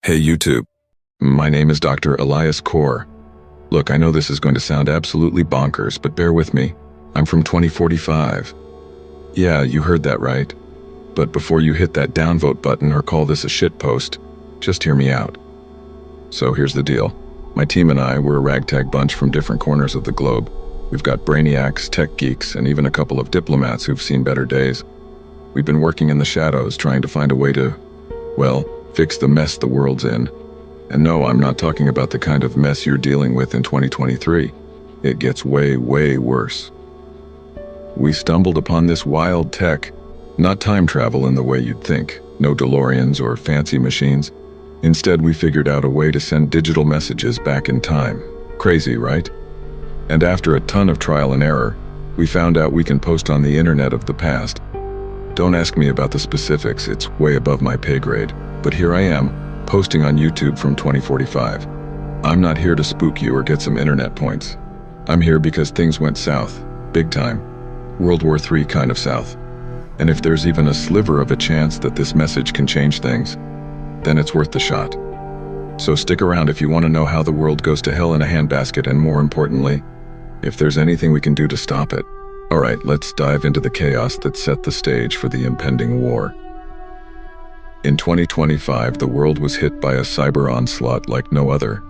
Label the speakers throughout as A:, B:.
A: Hey YouTube, my name is Dr. Elias Kaur. Look, I know this is going to sound absolutely bonkers, but bear with me. I'm from 2045. Yeah, you heard that right. But before you hit that downvote button or call this a shitpost, just hear me out. So here's the deal. My team and I, we're a ragtag bunch from different corners of the globe. We've got brainiacs, tech geeks, and even a couple of diplomats who've seen better days. We've been working in the shadows trying to find a way to, well, fix the mess the world's in. And no, I'm not talking about the kind of mess you're dealing with in 2023. It gets way, way worse. We stumbled upon this wild tech, not time travel in the way you'd think, no DeLoreans or fancy machines. Instead, we figured out a way to send digital messages back in time. Crazy, right? And after a ton of trial and error, we found out we can post on the internet of the past. Don't ask me about the specifics, it's way above my pay grade. But here I am, posting on YouTube from 2045. I'm not here to spook you or get some internet points. I'm here because things went south, big time. World War III kind of south. And if there's even a sliver of a chance that this message can change things, then it's worth the shot. So stick around if you want to know how the world goes to hell in a handbasket, and more importantly, if there's anything we can do to stop it. Alright, let's dive into the chaos that set the stage for the impending war. In 2025, the world was hit by a cyber onslaught like no other.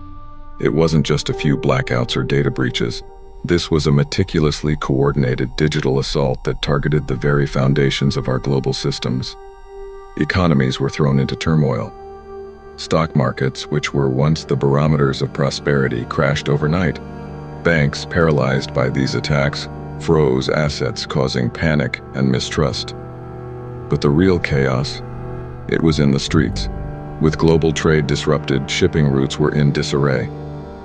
A: It wasn't just a few blackouts or data breaches. This was a meticulously coordinated digital assault that targeted the very foundations of our global systems. Economies were thrown into turmoil. Stock markets, which were once the barometers of prosperity, crashed overnight. Banks, paralyzed by these attacks, froze assets, causing panic and mistrust. But the real chaos, it was in the streets. With global trade disrupted, shipping routes were in disarray.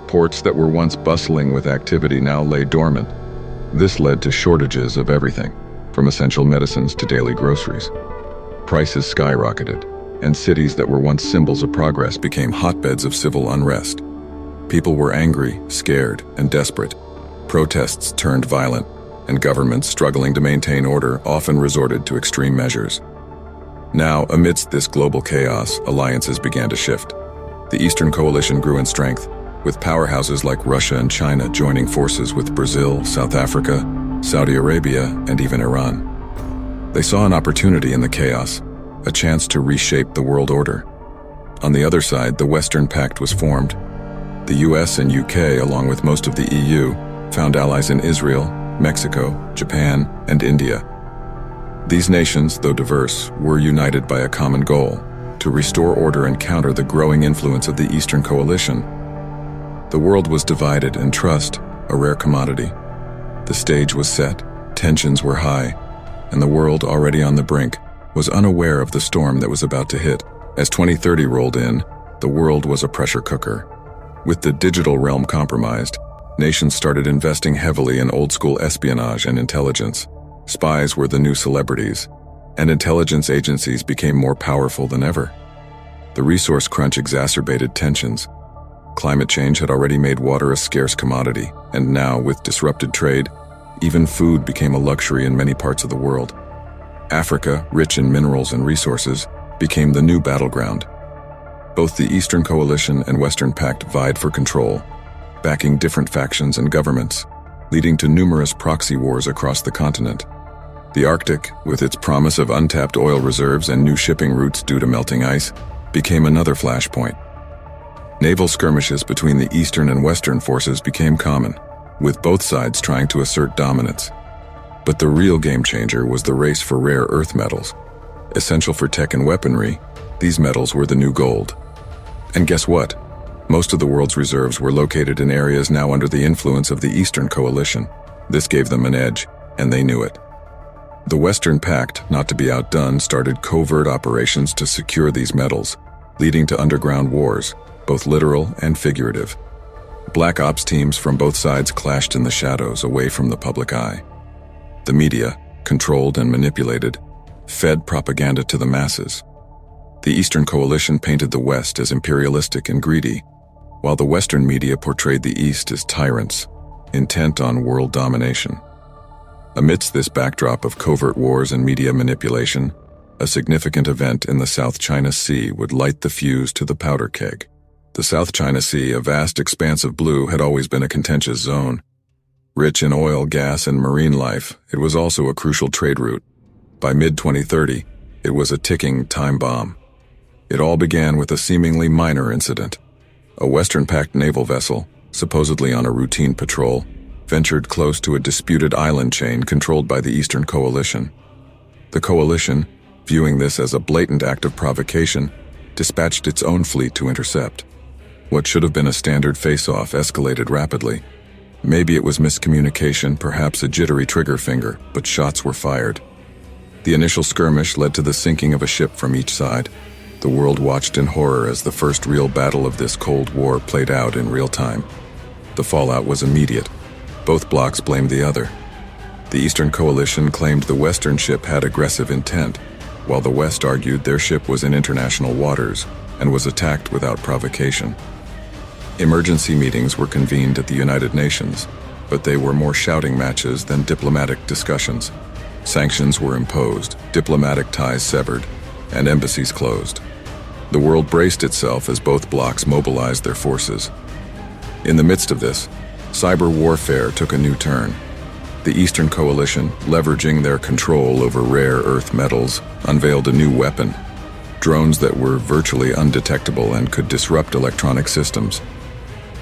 A: Ports that were once bustling with activity now lay dormant. This led to shortages of everything, from essential medicines to daily groceries. Prices skyrocketed, and cities that were once symbols of progress became hotbeds of civil unrest. People were angry, scared, and desperate. Protests turned violent, and governments struggling to maintain order often resorted to extreme measures. Now, amidst this global chaos, alliances began to shift. The Eastern Coalition grew in strength, with powerhouses like Russia and China joining forces with Brazil, South Africa, Saudi Arabia, and even Iran. They saw an opportunity in the chaos, a chance to reshape the world order. On the other side, the Western Pact was formed. The US and UK, along with most of the EU, found allies in Israel, Mexico, Japan, and India. These nations, though diverse, were united by a common goal: to restore order and counter the growing influence of the Eastern Coalition. The world was divided, and trust, a rare commodity. The stage was set, tensions were high, and the world, already on the brink, was unaware of the storm that was about to hit. As 2030 rolled in, the world was a pressure cooker. With the digital realm compromised, nations started investing heavily in old-school espionage and intelligence. Spies were the new celebrities, and intelligence agencies became more powerful than ever. The resource crunch exacerbated tensions. Climate change had already made water a scarce commodity, and now, with disrupted trade, even food became a luxury in many parts of the world. Africa, rich in minerals and resources, became the new battleground. Both the Eastern Coalition and Western Pact vied for control, backing different factions and governments, leading to numerous proxy wars across the continent. The Arctic, with its promise of untapped oil reserves and new shipping routes due to melting ice, became another flashpoint. Naval skirmishes between the Eastern and Western forces became common, with both sides trying to assert dominance. But the real game changer was the race for rare earth metals. Essential for tech and weaponry, these metals were the new gold. And guess what? Most of the world's reserves were located in areas now under the influence of the Eastern Coalition. This gave them an edge, and they knew it. The Western Pact, not to be outdone, started covert operations to secure these metals, leading to underground wars, both literal and figurative. Black ops teams from both sides clashed in the shadows, away from the public eye. The media, controlled and manipulated, fed propaganda to the masses. The Eastern Coalition painted the West as imperialistic and greedy, while the Western media portrayed the East as tyrants, intent on world domination. Amidst this backdrop of covert wars and media manipulation, A significant event in the South China Sea would light the fuse to the powder keg. The South China Sea, a vast expanse of blue, had always been a contentious zone. Rich in oil, gas, and marine life, it was also a crucial trade route. By mid-2030, it was a ticking time bomb. It all began with a seemingly minor incident. A Western-packed naval vessel, supposedly on a routine patrol, ventured close to a disputed island chain controlled by the Eastern Coalition. The coalition, viewing this as a blatant act of provocation, dispatched its own fleet to intercept. What should have been a standard face-off escalated rapidly. Maybe it was miscommunication, perhaps a jittery trigger finger, but shots were fired. The initial skirmish led to the sinking of a ship from each side. The world watched in horror as the first real battle of this Cold War played out in real time. The fallout was immediate. Both blocs blamed the other. The Eastern Coalition claimed the Western ship had aggressive intent, while the West argued their ship was in international waters and was attacked without provocation. Emergency meetings were convened at the United Nations, but they were more shouting matches than diplomatic discussions. Sanctions were imposed, diplomatic ties severed, and embassies closed. The world braced itself as both blocs mobilized their forces. In the midst of this, cyber warfare took a new turn. The Eastern Coalition, leveraging their control over rare earth metals, unveiled a new weapon: drones that were virtually undetectable and could disrupt electronic systems.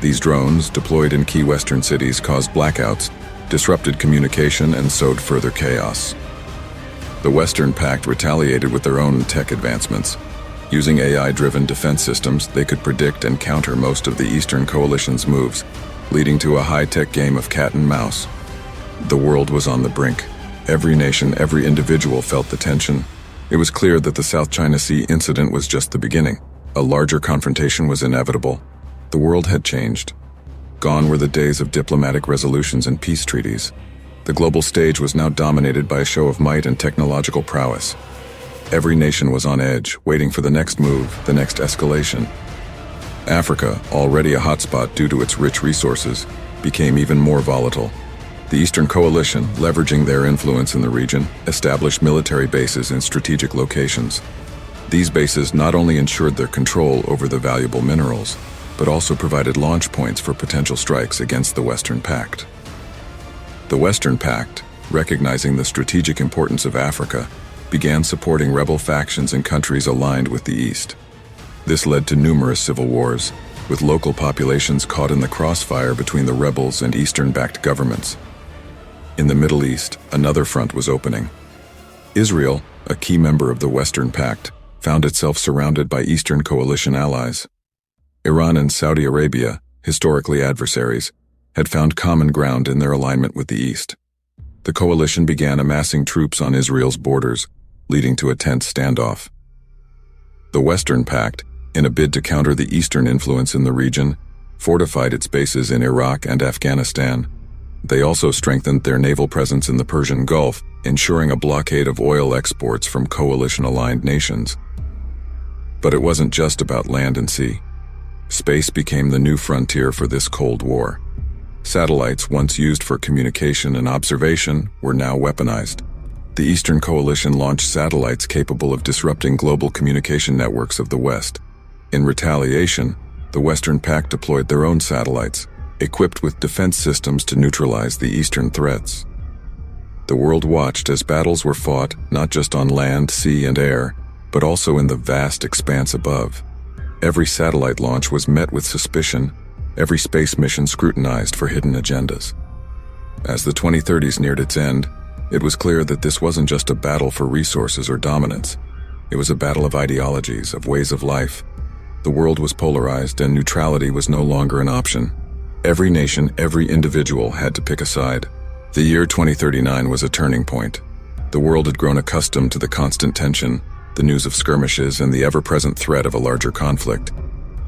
A: These drones, deployed in key Western cities, caused blackouts, disrupted communication, and sowed further chaos. The Western Pact retaliated with their own tech advancements. Using AI-driven defense systems, they could predict and counter most of the Eastern Coalition's moves, leading to a high-tech game of cat and mouse. The world was on the brink. Every nation, every individual felt the tension. It was clear that the South China Sea incident was just the beginning. A larger confrontation was inevitable. The world had changed. Gone were the days of diplomatic resolutions and peace treaties. The global stage was now dominated by a show of might and technological prowess. Every nation was on edge, waiting for the next move, the next escalation. Africa, already a hotspot due to its rich resources, became even more volatile. The Eastern Coalition, leveraging their influence in the region, established military bases in strategic locations. These bases not only ensured their control over the valuable minerals, but also provided launch points for potential strikes against the Western Pact. The Western Pact, recognizing the strategic importance of Africa, began supporting rebel factions in countries aligned with the East. This led to numerous civil wars, with local populations caught in the crossfire between the rebels and Eastern-backed governments. In the Middle East, another front was opening. Israel, a key member of the Western Pact, found itself surrounded by Eastern Coalition allies. Iran and Saudi Arabia, historically adversaries, had found common ground in their alignment with the East. The coalition began amassing troops on Israel's borders, leading to a tense standoff. The Western Pact, in a bid to counter the Eastern influence in the region, fortified its bases in Iraq and Afghanistan. They also strengthened their naval presence in the Persian Gulf, ensuring a blockade of oil exports from coalition-aligned nations. But it wasn't just about land and sea. Space became the new frontier for this Cold War. Satellites, once used for communication and observation, were now weaponized. The Eastern Coalition launched satellites capable of disrupting global communication networks of the West. In retaliation, the Western Pact deployed their own satellites, equipped with defense systems to neutralize the Eastern threats. The world watched as battles were fought not just on land, sea, and air, but also in the vast expanse above. Every satellite launch was met with suspicion, every space mission scrutinized for hidden agendas. As the 2030s neared its end, it was clear that this wasn't just a battle for resources or dominance. It was a battle of ideologies, of ways of life. The world was polarized, and neutrality was no longer an option. Every nation, every individual had to pick a side. The year 2039 was a turning point. The world had grown accustomed to the constant tension, the news of skirmishes, and the ever-present threat of a larger conflict.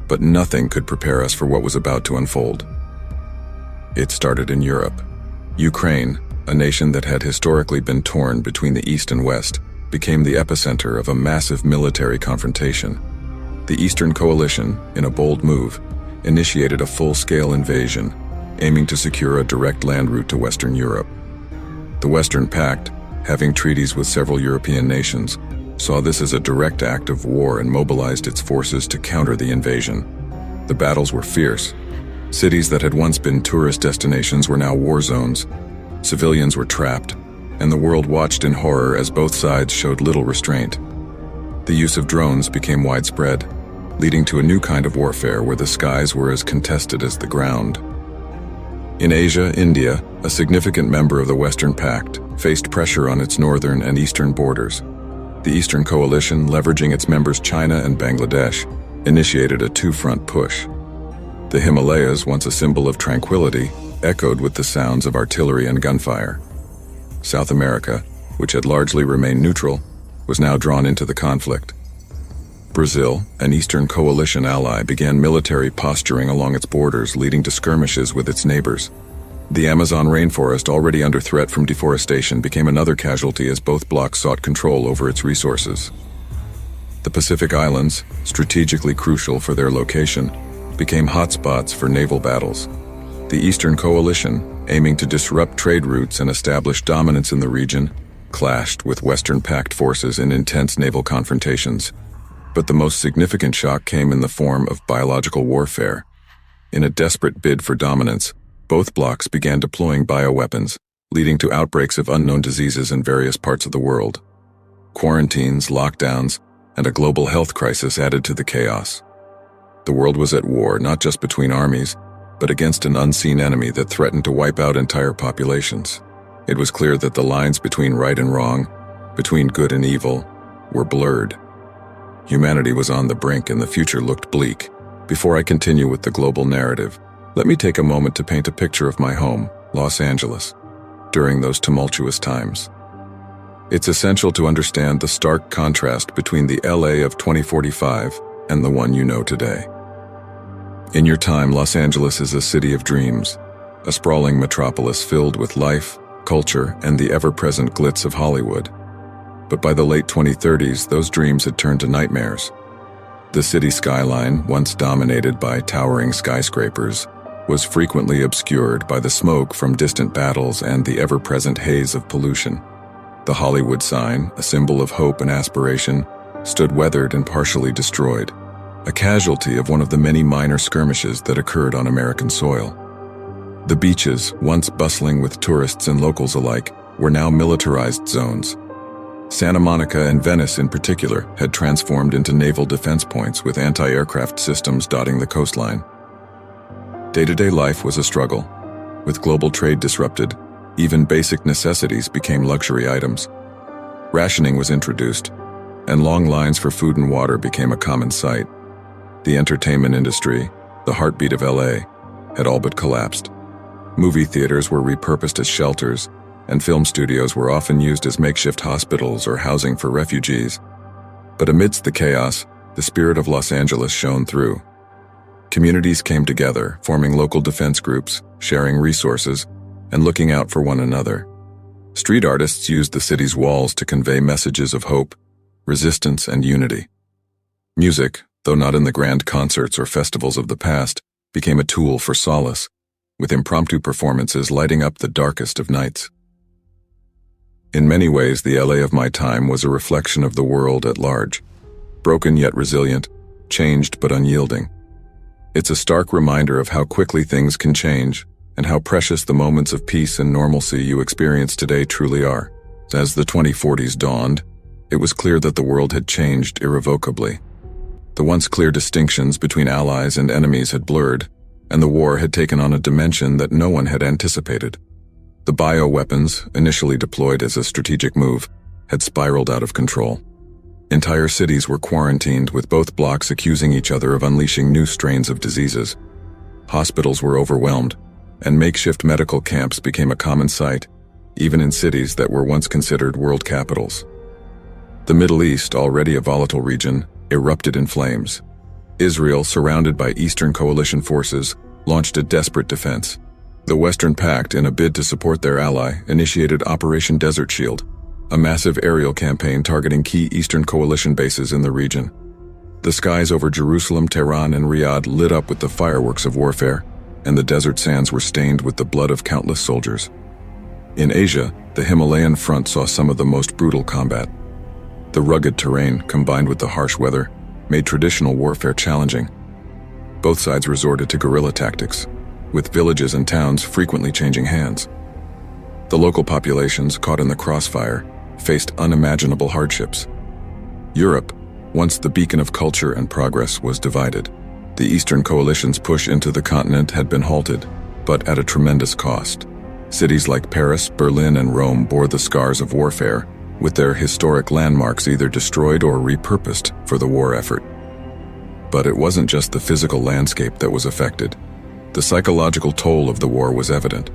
A: But nothing could prepare us for what was about to unfold. It started in Europe. Ukraine, a nation that had historically been torn between the East and West, became the epicenter of a massive military confrontation. The Eastern Coalition, in a bold move, initiated a full-scale invasion, aiming to secure a direct land route to Western Europe. The Western Pact, having treaties with several European nations, saw this as a direct act of war and mobilized its forces to counter the invasion. The battles were fierce. Cities that had once been tourist destinations were now war zones. Civilians were trapped, and the world watched in horror as both sides showed little restraint. The use of drones became widespread, leading to a new kind of warfare where the skies were as contested as the ground. In Asia, India, a significant member of the Western Pact, faced pressure on its northern and eastern borders. The Eastern Coalition, leveraging its members China and Bangladesh, initiated a two-front push. The Himalayas, once a symbol of tranquility, echoed with the sounds of artillery and gunfire. South America, which had largely remained neutral, was now drawn into the conflict. Brazil, an Eastern Coalition ally, began military posturing along its borders, leading to skirmishes with its neighbors. The Amazon rainforest, already under threat from deforestation, became another casualty as both blocs sought control over its resources. The Pacific Islands, strategically crucial for their location, became hotspots for naval battles. The Eastern Coalition, aiming to disrupt trade routes and establish dominance in the region, clashed with Western Pact forces in intense naval confrontations. But the most significant shock came in the form of biological warfare. In a desperate bid for dominance, both blocs began deploying bioweapons, leading to outbreaks of unknown diseases in various parts of the world. Quarantines, lockdowns, and a global health crisis added to the chaos. The world was at war not just between armies, but against an unseen enemy that threatened to wipe out entire populations. It was clear that the lines between right and wrong, between good and evil, were blurred. Humanity was on the brink and the future looked bleak. Before I continue with the global narrative, let me take a moment to paint a picture of my home, Los Angeles, during those tumultuous times. It's essential to understand the stark contrast between the LA of 2045 and the one you know today. In your time, Los Angeles is a city of dreams, a sprawling metropolis filled with life, culture, and the ever-present glitz of Hollywood. But by the late 2030s, those dreams had turned to nightmares. The city skyline, once dominated by towering skyscrapers, was frequently obscured by the smoke from distant battles and the ever-present haze of pollution. The Hollywood sign, a symbol of hope and aspiration, stood weathered and partially destroyed, a casualty of one of the many minor skirmishes that occurred on American soil. The beaches, once bustling with tourists and locals alike, were now militarized zones. Santa Monica and Venice in particular had transformed into naval defense points with anti-aircraft systems dotting the coastline. Day-to-day life was a struggle. With global trade disrupted, even basic necessities became luxury items. Rationing was introduced, and long lines for food and water became a common sight. The entertainment industry, the heartbeat of LA, had all but collapsed. Movie theaters were repurposed as shelters, and film studios were often used as makeshift hospitals or housing for refugees. But amidst the chaos, the spirit of Los Angeles shone through. Communities came together, forming local defense groups, sharing resources, and looking out for one another. Street artists used the city's walls to convey messages of hope, resistance, and unity. Music, though not in the grand concerts or festivals of the past, became a tool for solace, with impromptu performances lighting up the darkest of nights. In many ways, the LA of my time was a reflection of the world at large, broken yet resilient, changed but unyielding. It's a stark reminder of how quickly things can change and how precious the moments of peace and normalcy you experience today truly are. As the 2040s dawned, it was clear that the world had changed irrevocably. The once clear distinctions between allies and enemies had blurred, and the war had taken on a dimension that no one had anticipated. The bioweapons, initially deployed as a strategic move, had spiraled out of control. Entire cities were quarantined, with both blocs accusing each other of unleashing new strains of diseases. Hospitals were overwhelmed, and makeshift medical camps became a common sight, even in cities that were once considered world capitals. The Middle East, already a volatile region, erupted in flames. Israel, surrounded by Eastern Coalition forces, launched a desperate defense. The Western Pact, in a bid to support their ally, initiated Operation Desert Shield, a massive aerial campaign targeting key Eastern Coalition bases in the region. The skies over Jerusalem, Tehran, and Riyadh lit up with the fireworks of warfare, and the desert sands were stained with the blood of countless soldiers. In Asia, the Himalayan front saw some of the most brutal combat. The rugged terrain, combined with the harsh weather, made traditional warfare challenging. Both sides resorted to guerrilla tactics, with villages and towns frequently changing hands. The local populations, caught in the crossfire, faced unimaginable hardships. Europe, once the beacon of culture and progress, was divided. The Eastern Coalition's push into the continent had been halted, but at a tremendous cost. Cities like Paris, Berlin, and Rome bore the scars of warfare, with their historic landmarks either destroyed or repurposed for the war effort. But it wasn't just the physical landscape that was affected. The psychological toll of the war was evident.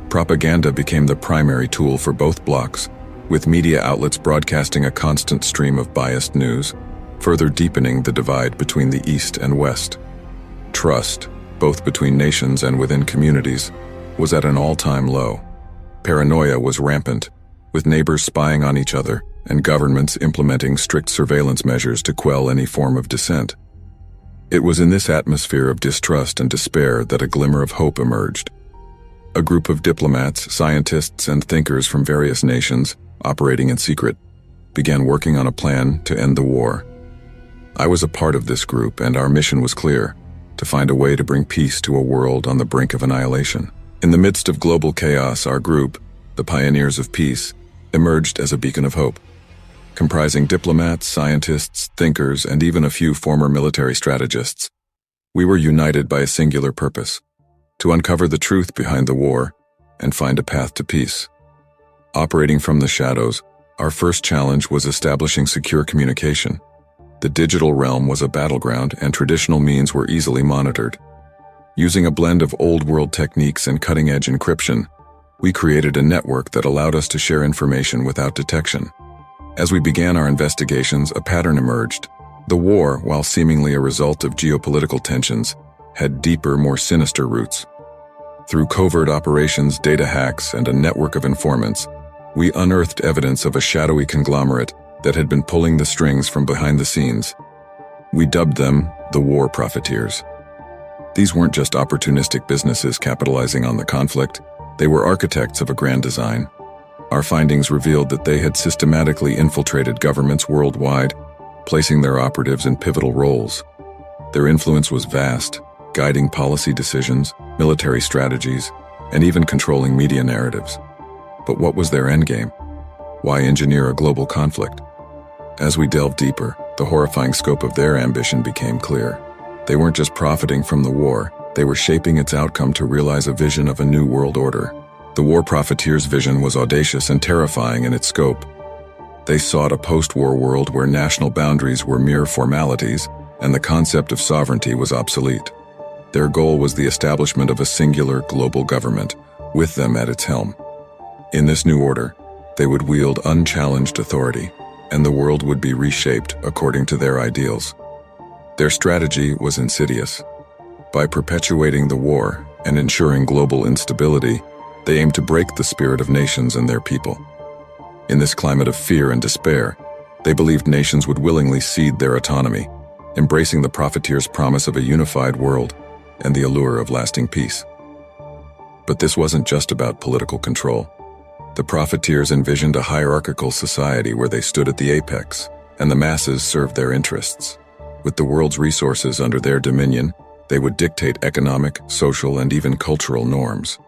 A: Propaganda became the primary tool for both blocs, with media outlets broadcasting a constant stream of biased news, further deepening the divide between the East and West. Trust, both between nations and within communities, was at an all-time low. Paranoia was rampant, with neighbors spying on each other and governments implementing strict surveillance measures to quell any form of dissent. It was in this atmosphere of distrust and despair that a glimmer of hope emerged. A group of diplomats, scientists, and thinkers from various nations, operating in secret, began working on a plan to end the war. I was a part of this group, and our mission was clear: to find a way to bring peace to a world on the brink of annihilation. In the midst of global chaos, our group, the Pioneers of Peace, emerged as a beacon of hope. Comprising diplomats, scientists, thinkers, and even a few former military strategists, we were united by a singular purpose: to uncover the truth behind the war and find a path to peace. Operating from the shadows, our first challenge was establishing secure communication. The digital realm was a battleground, and traditional means were easily monitored. Using a blend of old-world techniques and cutting-edge encryption, we created a network that allowed us to share information without detection. As we began our investigations, a pattern emerged. The war, while seemingly a result of geopolitical tensions, had deeper, more sinister roots. Through covert operations, data hacks, and a network of informants, we unearthed evidence of a shadowy conglomerate that had been pulling the strings from behind the scenes. We dubbed them the war profiteers. These weren't just opportunistic businesses capitalizing on the conflict. They were architects of a grand design. Our findings revealed that they had systematically infiltrated governments worldwide, placing their operatives in pivotal roles. Their influence was vast, guiding policy decisions, military strategies, and even controlling media narratives. But what was their endgame? Why engineer a global conflict? As we delved deeper, the horrifying scope of their ambition became clear. They weren't just profiting from the war, they were shaping its outcome to realize a vision of a new world order. The war profiteers' vision was audacious and terrifying in its scope. They sought a post-war world where national boundaries were mere formalities and the concept of sovereignty was obsolete. Their goal was the establishment of a singular global government, with them at its helm. In this new order, they would wield unchallenged authority, and the world would be reshaped according to their ideals. Their strategy was insidious. By perpetuating the war and ensuring global instability, they aimed to break the spirit of nations and their people. In this climate of fear and despair, they believed nations would willingly cede their autonomy, embracing the profiteers' promise of a unified world and the allure of lasting peace. But this wasn't just about political control. The profiteers envisioned a hierarchical society where they stood at the apex, and the masses served their interests. With the world's resources under their dominion, they would dictate economic, social, and even cultural norms.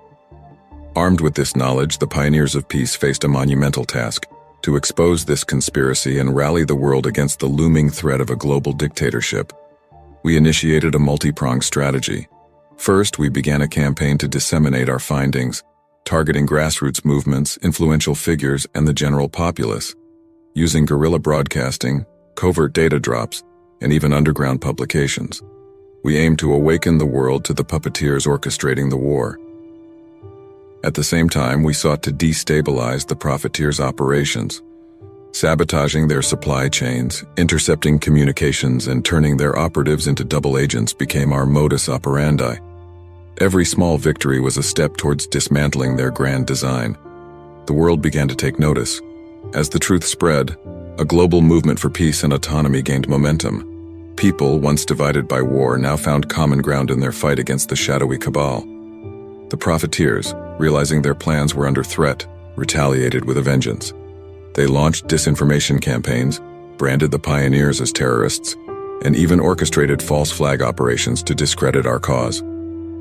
A: Armed with this knowledge, the Pioneers of Peace faced a monumental task: to expose this conspiracy and rally the world against the looming threat of a global dictatorship. We initiated a multi-pronged strategy. First, we began a campaign to disseminate our findings, targeting grassroots movements, influential figures, and the general populace. Using guerrilla broadcasting, covert data drops, and even underground publications, we aimed to awaken the world to the puppeteers orchestrating the war. At the same time, we sought to destabilize the profiteers' operations, sabotaging their supply chains, intercepting communications, and turning their operatives into double agents became our modus operandi. Every small victory was a step towards dismantling their grand design. The world began to take notice. As the truth spread, a global movement for peace and autonomy gained momentum. People, once divided by war, now found common ground in their fight against the shadowy cabal. The profiteers, realizing their plans were under threat, retaliated with a vengeance. They launched disinformation campaigns, branded the pioneers as terrorists, and even orchestrated false flag operations to discredit our cause.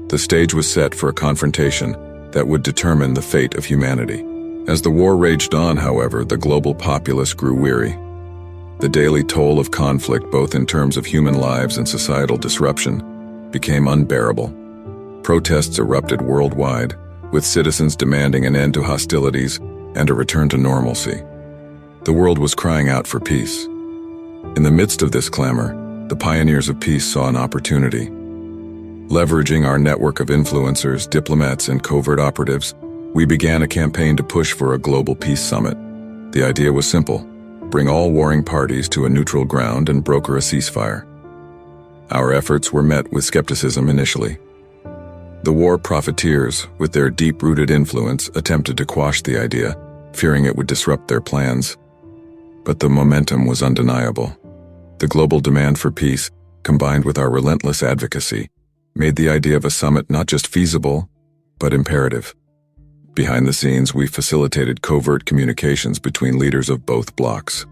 A: The stage was set for a confrontation that would determine the fate of humanity. As the war raged on, however, the global populace grew weary. The daily toll of conflict, both in terms of human lives and societal disruption, became unbearable. Protests erupted worldwide, with citizens demanding an end to hostilities and a return to normalcy. The world was crying out for peace. In the midst of this clamor, the pioneers of peace saw an opportunity. Leveraging our network of influencers, diplomats, and covert operatives, we began a campaign to push for a global peace summit. The idea was simple: bring all warring parties to a neutral ground and broker a ceasefire. Our efforts were met with skepticism initially. The war profiteers, with their deep-rooted influence, attempted to quash the idea, fearing it would disrupt their plans. But the momentum was undeniable. The global demand for peace, combined with our relentless advocacy, made the idea of a summit not just feasible, but imperative. Behind the scenes, we facilitated covert communications between leaders of both blocs.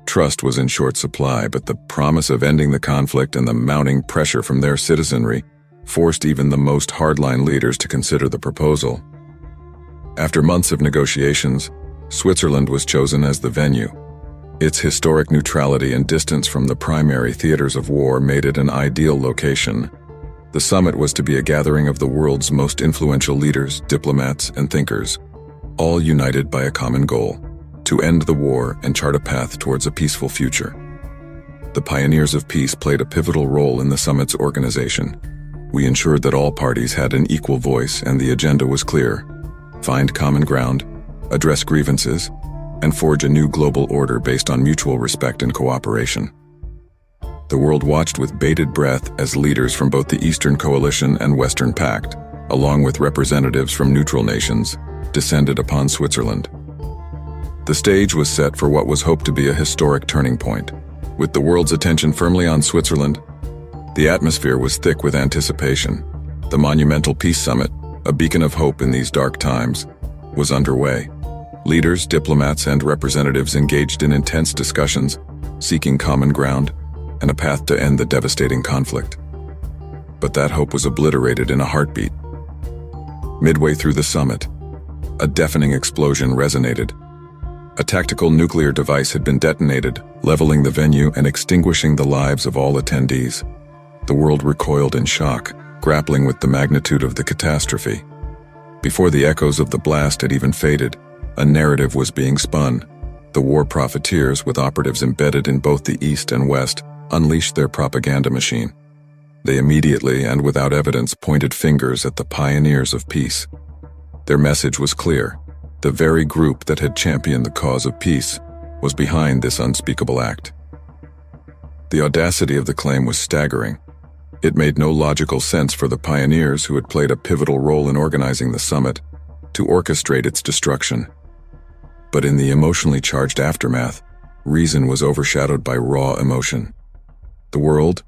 A: Trust was in short supply, but the promise of ending the conflict and the mounting pressure from their citizenry forced even the most hardline leaders to consider the proposal. After months of negotiations, Switzerland was chosen as the venue. Its historic neutrality and distance from the primary theaters of war made it an ideal location. The summit was to be a gathering of the world's most influential leaders, diplomats, and thinkers, all united by a common goal: to end the war and chart a path towards a peaceful future. The pioneers of peace played a pivotal role in the summit's organization. We ensured that all parties had an equal voice, and the agenda was clear: find common ground, address grievances, and forge a new global order based on mutual respect and cooperation. The world watched with bated breath as leaders from both the Eastern Coalition and Western Pact, along with representatives from neutral nations, descended upon Switzerland. The stage was set for what was hoped to be a historic turning point. With the world's attention firmly on Switzerland, the atmosphere was thick with anticipation. The monumental peace summit, a beacon of hope in these dark times, was underway. Leaders, diplomats, and representatives engaged in intense discussions, seeking common ground and a path to end the devastating conflict. But that hope was obliterated in a heartbeat. Midway through the summit, a deafening explosion resonated. A tactical nuclear device had been detonated, leveling the venue and extinguishing the lives of all attendees. The world recoiled in shock, grappling with the magnitude of the catastrophe. Before the echoes of the blast had even faded, a narrative was being spun. The war profiteers, with operatives embedded in both the East and West, unleashed their propaganda machine. They immediately and without evidence pointed fingers at the pioneers of peace. Their message was clear: the very group that had championed the cause of peace was behind this unspeakable act. The audacity of the claim was staggering. It made no logical sense for the pioneers, who had played a pivotal role in organizing the summit, to orchestrate its destruction. But in the emotionally charged aftermath, reason was overshadowed by raw emotion. The world,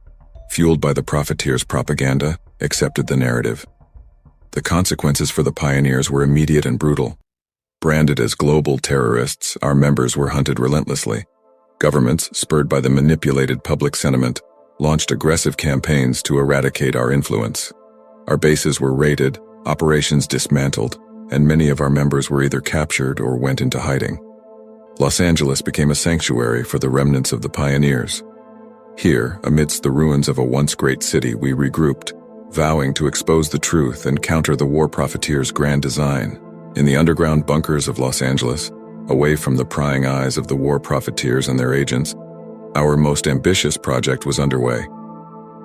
A: fueled by the profiteers' propaganda, accepted the narrative. The consequences for the pioneers were immediate and brutal. Branded as global terrorists, our members were hunted relentlessly. Governments, spurred by the manipulated public sentiment, launched aggressive campaigns to eradicate our influence. Our bases were raided, operations dismantled, and many of our members were either captured or went into hiding. Los Angeles became a sanctuary for the remnants of the pioneers. Here, amidst the ruins of a once great city, we regrouped, vowing to expose the truth and counter the war profiteers' grand design. In the underground bunkers of Los Angeles, away from the prying eyes of the war profiteers and their agents, our most ambitious project was underway.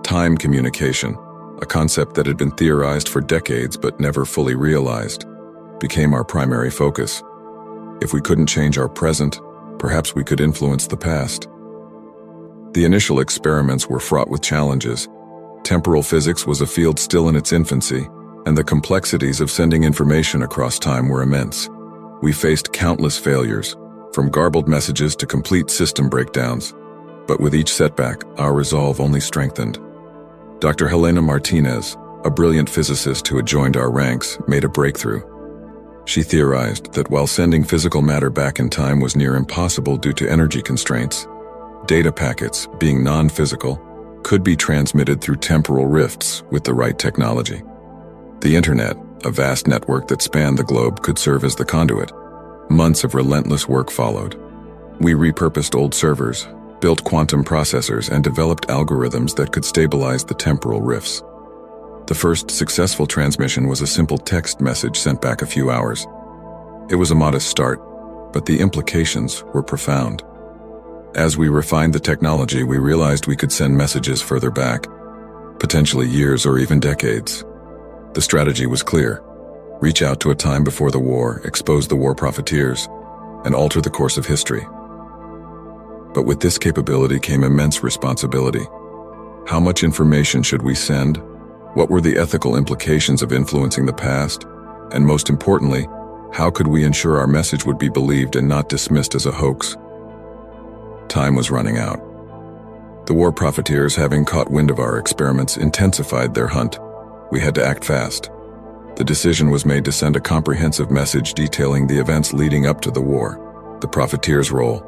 A: Time communication, a concept that had been theorized for decades but never fully realized, became our primary focus. If we couldn't change our present, perhaps we could influence the past. The initial experiments were fraught with challenges. Temporal physics was a field still in its infancy, and the complexities of sending information across time were immense. We faced countless failures, from garbled messages to complete system breakdowns. But with each setback, our resolve only strengthened. Dr. Helena Martinez, a brilliant physicist who had joined our ranks, made a breakthrough. She theorized that while sending physical matter back in time was near impossible due to energy constraints, data packets, being non-physical, could be transmitted through temporal rifts with the right technology. The internet, a vast network that spanned the globe, could serve as the conduit. Months of relentless work followed. We repurposed old servers, built quantum processors, and developed algorithms that could stabilize the temporal rifts. The first successful transmission was a simple text message sent back a few hours. It was a modest start, but the implications were profound. As we refined the technology, we realized we could send messages further back, potentially years or even decades. The strategy was clear. Reach out to a time before the war, expose the war profiteers, and alter the course of history. But with this capability came immense responsibility. How much information should we send? What were the ethical implications of influencing the past? And most importantly, how could we ensure our message would be believed and not dismissed as a hoax? Time was running out. The war profiteers, having caught wind of our experiments, intensified their hunt. We had to act fast. The decision was made to send a comprehensive message detailing the events leading up to the war, the profiteers' role,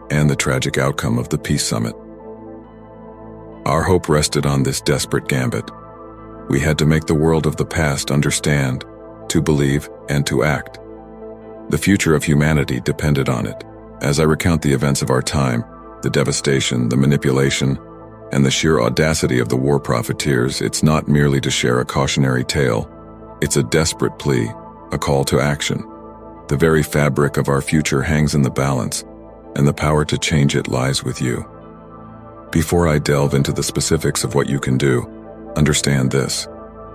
A: and the tragic outcome of the peace summit. Our hope rested on this desperate gambit. We had to make the world of the past understand, to believe, and to act. The future of humanity depended on it. As I recount the events of our time, the devastation, the manipulation, and the sheer audacity of the war profiteers, it's not merely to share a cautionary tale. It's a desperate plea, a call to action. The very fabric of our future hangs in the balance, and the power to change it lies with you. Before I delve into the specifics of what you can do, understand this.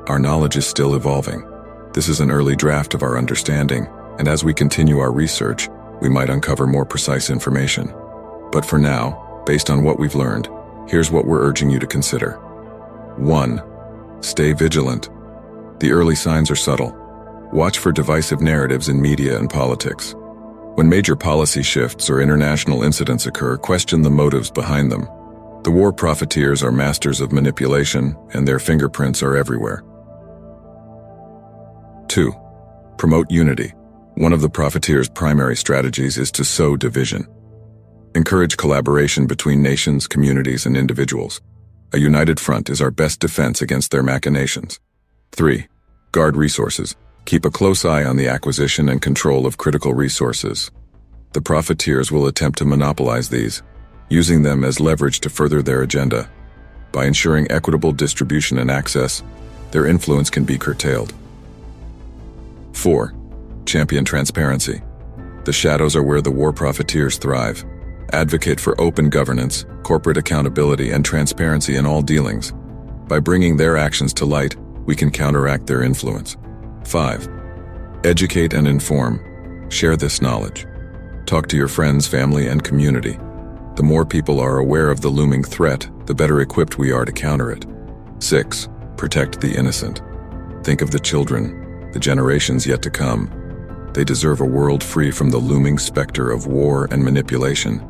A: Our knowledge is still evolving. This is an early draft of our understanding, and as we continue our research, we might uncover more precise information. But for now, based on what we've learned, here's what we're urging you to consider. 1. Stay vigilant. The early signs are subtle. Watch for divisive narratives in media and politics. When major policy shifts or international incidents occur, question the motives behind them. The war profiteers are masters of manipulation, and their fingerprints are everywhere. 2. Promote unity. One of the profiteers' primary strategies is to sow division. Encourage collaboration between nations, communities, and individuals. A united front is our best defense against their machinations. 3. Guard resources. Keep a close eye on the acquisition and control of critical resources. The profiteers will attempt to monopolize these, using them as leverage to further their agenda. By ensuring equitable distribution and access, their influence can be curtailed. 4. Champion transparency. The shadows are where the war profiteers thrive. Advocate for open governance, corporate accountability, and transparency in all dealings. By bringing their actions to light, we can counteract their influence. 5. Educate and inform. Share this knowledge. Talk to your friends, family, and community. The more people are aware of the looming threat, the better equipped we are to counter it. 6. Protect the innocent. Think of the children, the generations yet to come. They deserve a world free from the looming specter of war and manipulation.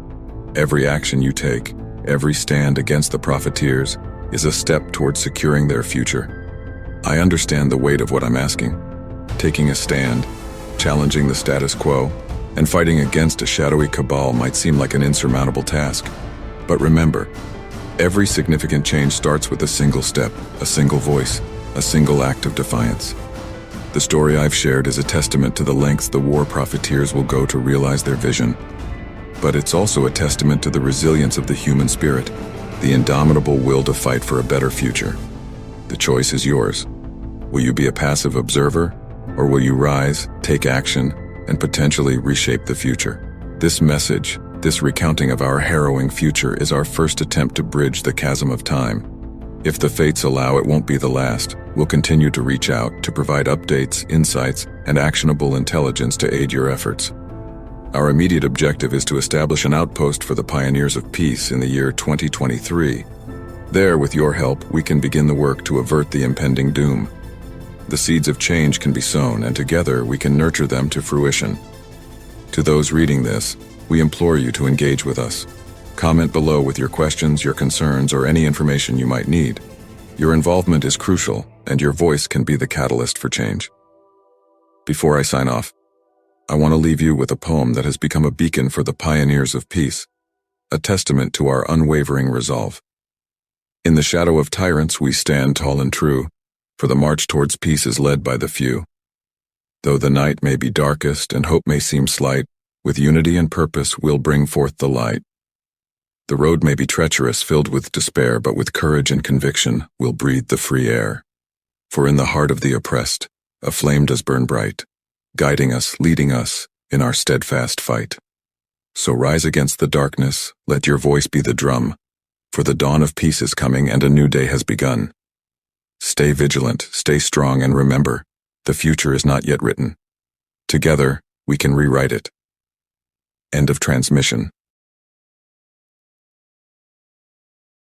A: Every action you take, every stand against the profiteers, is a step towards securing their future. I understand the weight of what I'm asking. Taking a stand, challenging the status quo, and fighting against a shadowy cabal might seem like an insurmountable task. But remember, every significant change starts with a single step, a single voice, a single act of defiance. The story I've shared is a testament to the lengths the war profiteers will go to realize their vision. But it's also a testament to the resilience of the human spirit, the indomitable will to fight for a better future. The choice is yours. Will you be a passive observer, or will you rise, take action, and potentially reshape the future? This message, this recounting of our harrowing future, is our first attempt to bridge the chasm of time. If the fates allow, it won't be the last. We'll continue to reach out, to provide updates, insights, and actionable intelligence to aid your efforts. Our immediate objective is to establish an outpost for the pioneers of peace in the year 2023. There, with your help, we can begin the work to avert the impending doom. The seeds of change can be sown, and together we can nurture them to fruition. To those reading this, we implore you to engage with us. Comment below with your questions, your concerns, or any information you might need. Your involvement is crucial, and your voice can be the catalyst for change. Before I sign off, I want to leave you with a poem that has become a beacon for the pioneers of peace, a testament to our unwavering resolve. In the shadow of tyrants we stand tall and true, for the march towards peace is led by the few. Though the night may be darkest and hope may seem slight, with unity and purpose we'll bring forth the light. The road may be treacherous, filled with despair, but with courage and conviction we'll breathe the free air. For in the heart of the oppressed, a flame does burn bright, guiding us, leading us in our steadfast fight. So rise against the darkness, let your voice be the drum, for the dawn of peace is coming and a new day has begun. Stay vigilant, stay strong, and remember, the future is not yet written. Together, we can rewrite it. End of transmission.